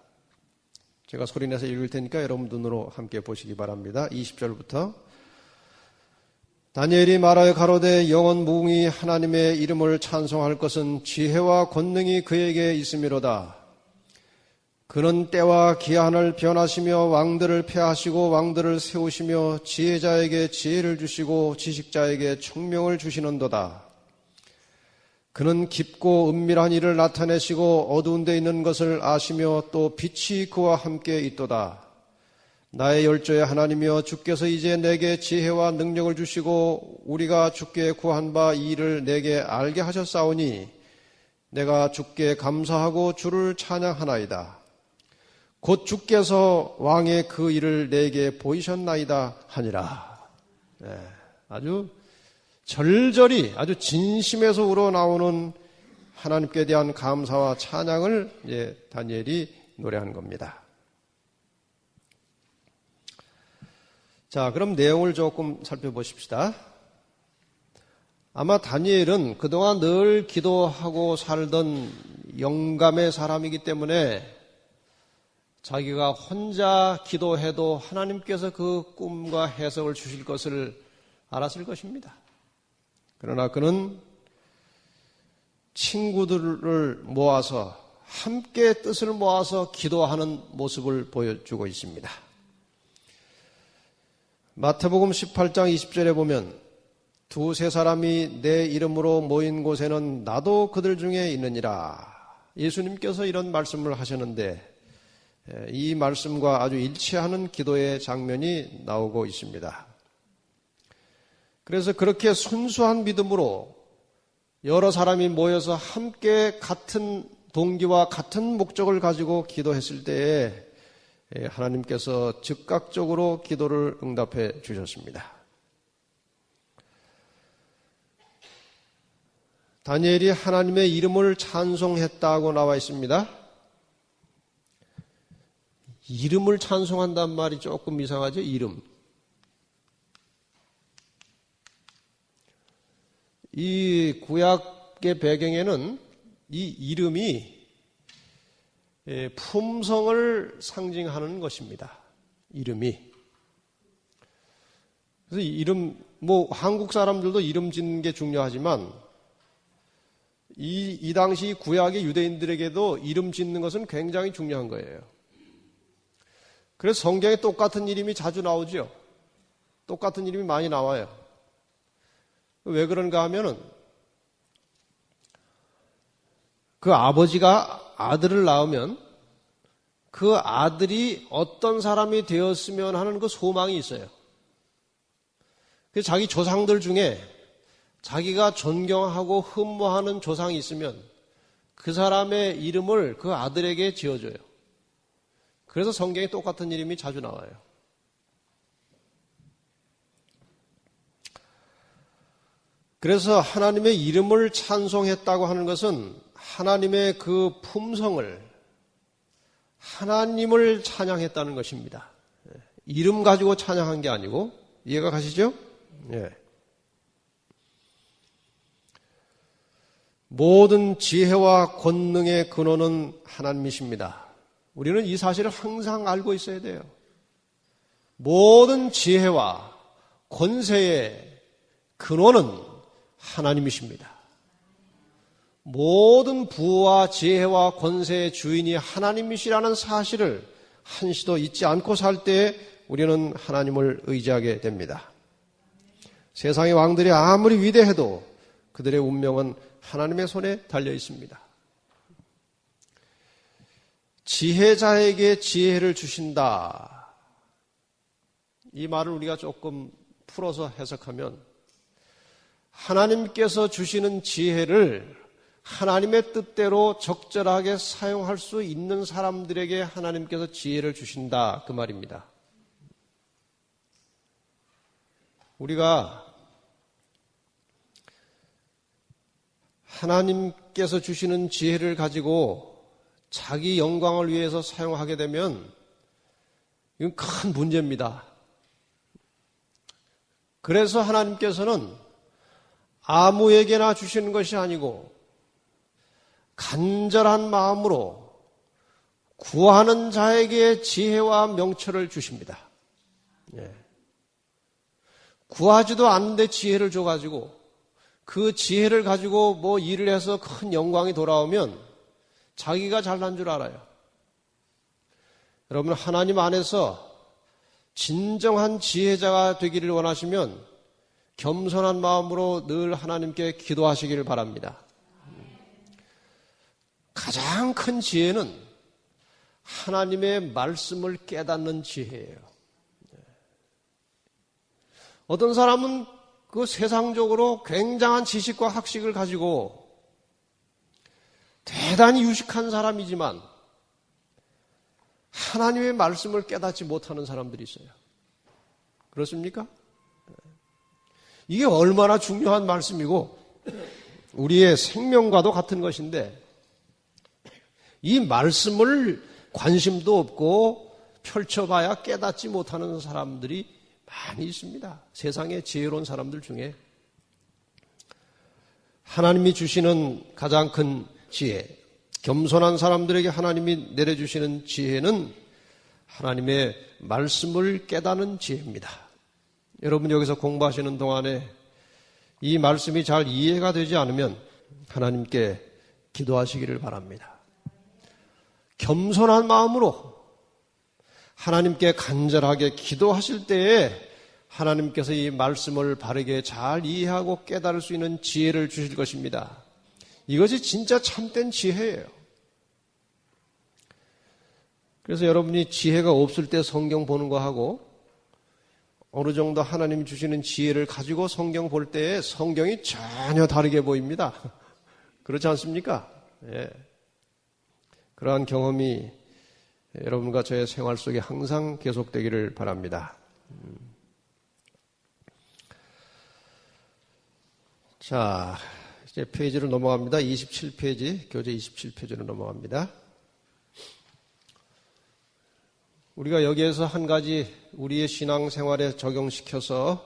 제가 소리내서 읽을 테니까 여러분 눈으로 함께 보시기 바랍니다. 20절부터 다니엘이 말하여 가로되 영원 무궁히 하나님의 이름을 찬송할 것은 지혜와 권능이 그에게 있음이로다. 그는 때와 기한을 변하시며 왕들을 폐하시고 왕들을 세우시며 지혜자에게 지혜를 주시고 지식자에게 총명을 주시는도다. 그는 깊고 은밀한 일을 나타내시고 어두운 데 있는 것을 아시며 또 빛이 그와 함께 있도다. 나의 열조의 하나님이여 주께서 이제 내게 지혜와 능력을 주시고 우리가 주께 구한 바 이 일을 내게 알게 하셨사오니 내가 주께 감사하고 주를 찬양하나이다. 곧 주께서 왕의 그 일을 내게 보이셨나이다 하니라. 네, 아주 절절히 아주 진심에서 우러나오는 하나님께 대한 감사와 찬양을 이제 다니엘이 노래하는 겁니다. 자, 그럼 내용을 조금 살펴보십시다. 아마 다니엘은 그동안 늘 기도하고 살던 영감의 사람이기 때문에 자기가 혼자 기도해도 하나님께서 그 꿈과 해석을 주실 것을 알았을 것입니다. 그러나 그는 친구들을 모아서 함께 뜻을 모아서 기도하는 모습을 보여주고 있습니다. 마태복음 18장 20절에 보면 두세 사람이 내 이름으로 모인 곳에는 나도 그들 중에 있느니라. 예수님께서 이런 말씀을 하셨는데 이 말씀과 아주 일치하는 기도의 장면이 나오고 있습니다. 그래서 그렇게 순수한 믿음으로 여러 사람이 모여서 함께 같은 동기와 같은 목적을 가지고 기도했을 때에 하나님께서 즉각적으로 기도를 응답해 주셨습니다. 다니엘이 하나님의 이름을 찬송했다고 나와 있습니다. 이름을 찬송한다는 말이 조금 이상하죠? 이름. 이 구약의 배경에는 이 이름이 품성을 상징하는 것입니다. 이름이. 그래서 이름, 한국 사람들도 이름 짓는 게 중요하지만 이 당시 구약의 유대인들에게도 이름 짓는 것은 굉장히 중요한 거예요. 그래서 성경에 똑같은 이름이 자주 나오죠. 똑같은 이름이 많이 나와요. 왜 그런가 하면은 그 아버지가 아들을 낳으면 그 아들이 어떤 사람이 되었으면 하는 그 소망이 있어요. 그래서 자기 조상들 중에 자기가 존경하고 흠모하는 조상이 있으면 그 사람의 이름을 그 아들에게 지어줘요. 그래서 성경에 똑같은 이름이 자주 나와요. 그래서 하나님의 이름을 찬송했다고 하는 것은 하나님의 그 품성을, 하나님을 찬양했다는 것입니다. 이름 가지고 찬양한 게 아니고, 이해가 가시죠? 예. 모든 지혜와 권능의 근원은 하나님이십니다. 우리는 이 사실을 항상 알고 있어야 돼요. 모든 지혜와 권세의 근원은 하나님이십니다. 모든 부와 지혜와 권세의 주인이 하나님이시라는 사실을 한시도 잊지 않고 살 때 우리는 하나님을 의지하게 됩니다. 세상의 왕들이 아무리 위대해도 그들의 운명은 하나님의 손에 달려 있습니다. 지혜자에게 지혜를 주신다. 이 말을 우리가 조금 풀어서 해석하면 하나님께서 주시는 지혜를 하나님의 뜻대로 적절하게 사용할 수 있는 사람들에게 하나님께서 지혜를 주신다. 그 말입니다. 우리가 하나님께서 주시는 지혜를 가지고 자기 영광을 위해서 사용하게 되면 이건 큰 문제입니다. 그래서 하나님께서는 아무에게나 주시는 것이 아니고 간절한 마음으로 구하는 자에게 지혜와 명철을 주십니다. 예. 구하지도 않는데 지혜를 줘가지고 그 지혜를 가지고 뭐 일을 해서 큰 영광이 돌아오면 자기가 잘난 줄 알아요. 여러분, 하나님 안에서 진정한 지혜자가 되기를 원하시면 겸손한 마음으로 늘 하나님께 기도하시기를 바랍니다. 가장 큰 지혜는 하나님의 말씀을 깨닫는 지혜예요. 어떤 사람은 그 세상적으로 굉장한 지식과 학식을 가지고 대단히 유식한 사람이지만 하나님의 말씀을 깨닫지 못하는 사람들이 있어요. 그렇습니까? 이게 얼마나 중요한 말씀이고 우리의 생명과도 같은 것인데 이 말씀을 관심도 없고 펼쳐봐야 깨닫지 못하는 사람들이 많이 있습니다. 세상의 지혜로운 사람들 중에. 하나님이 주시는 가장 큰 지혜, 겸손한 사람들에게 하나님이 내려주시는 지혜는 하나님의 말씀을 깨닫는 지혜입니다. 여러분 여기서 공부하시는 동안에 이 말씀이 잘 이해가 되지 않으면 하나님께 기도하시기를 바랍니다. 겸손한 마음으로 하나님께 간절하게 기도하실 때에 하나님께서 이 말씀을 바르게 잘 이해하고 깨달을 수 있는 지혜를 주실 것입니다. 이것이 진짜 참된 지혜예요. 그래서 여러분이 지혜가 없을 때 성경 보는 거하고 어느 정도 하나님이 주시는 지혜를 가지고 성경 볼 때에 성경이 전혀 다르게 보입니다. 그렇지 않습니까? 예. 그러한 경험이 여러분과 저의 생활 속에 항상 계속되기를 바랍니다. 자, 이제 페이지로 넘어갑니다. 27페이지, 교재 27페이지로 넘어갑니다. 우리가 여기에서 한 가지 우리의 신앙생활에 적용시켜서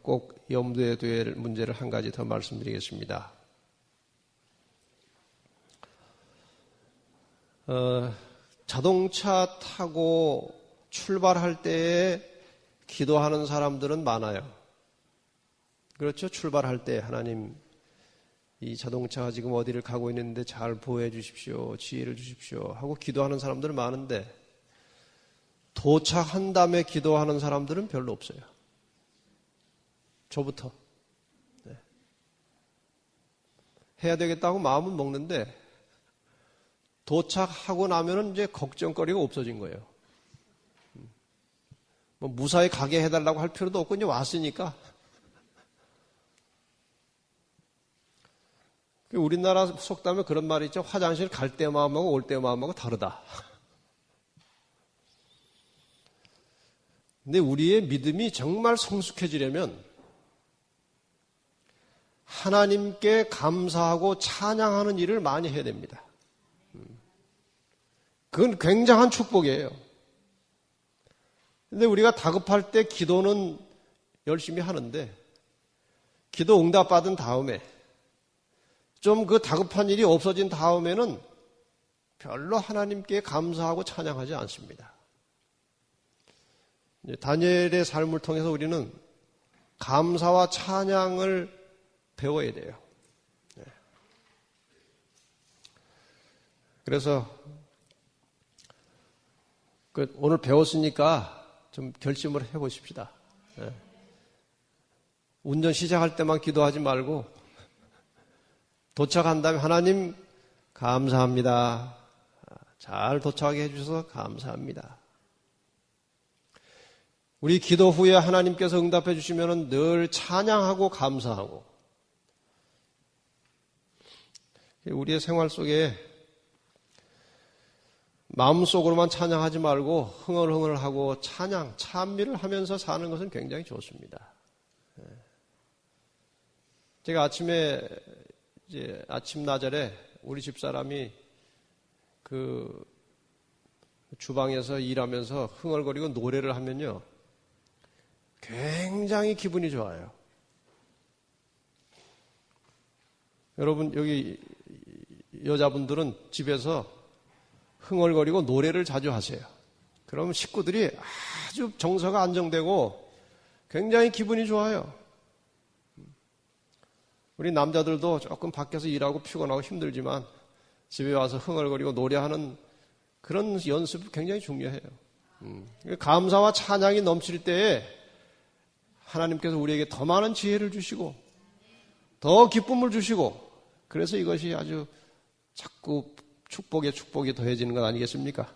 꼭 염두에 둬야 할 문제를 한 가지 더 말씀드리겠습니다. 자동차 타고 출발할 때에 기도하는 사람들은 많아요. 그렇죠? 출발할 때 하나님 이 자동차가 지금 어디를 가고 있는데 잘 보호해 주십시오. 지혜를 주십시오. 하고 기도하는 사람들은 많은데 도착한 다음에 기도하는 사람들은 별로 없어요. 저부터. 네. 해야 되겠다고 마음은 먹는데 도착하고 나면은 이제 걱정거리가 없어진 거예요. 뭐 무사히 가게 해달라고 할 필요도 없고 이제 왔으니까. 우리나라 속담에 그런 말이 있죠. 화장실 갈 때 마음하고 올 때 마음하고 다르다. 근데 우리의 믿음이 정말 성숙해지려면 하나님께 감사하고 찬양하는 일을 많이 해야 됩니다. 그건 굉장한 축복이에요. 근데 우리가 다급할 때 기도는 열심히 하는데 기도 응답받은 다음에 좀 그 다급한 일이 없어진 다음에는 별로 하나님께 감사하고 찬양하지 않습니다. 다니엘의 삶을 통해서 우리는 감사와 찬양을 배워야 돼요. 그래서 오늘 배웠으니까 좀 결심을 해보십시다. 운전 시작할 때만 기도하지 말고 도착한 다음에 하나님 감사합니다. 잘 도착하게 해주셔서 감사합니다. 우리 기도 후에 하나님께서 응답해 주시면 늘 찬양하고 감사하고 우리의 생활 속에 마음속으로만 찬양하지 말고 흥얼흥얼하고 찬양, 찬미를 하면서 사는 것은 굉장히 좋습니다. 제가 아침 나절에 우리 집사람이 그 주방에서 일하면서 흥얼거리고 노래를 하면요. 굉장히 기분이 좋아요. 여러분, 여기 여자분들은 집에서 흥얼거리고 노래를 자주 하세요. 그러면 식구들이 아주 정서가 안정되고 굉장히 기분이 좋아요. 우리 남자들도 조금 밖에서 일하고 피곤하고 힘들지만 집에 와서 흥얼거리고 노래하는 그런 연습이 굉장히 중요해요. 감사와 찬양이 넘칠 때에 하나님께서 우리에게 더 많은 지혜를 주시고 더 기쁨을 주시고 그래서 이것이 아주 자꾸 축복에 축복이 더해지는 것 아니겠습니까?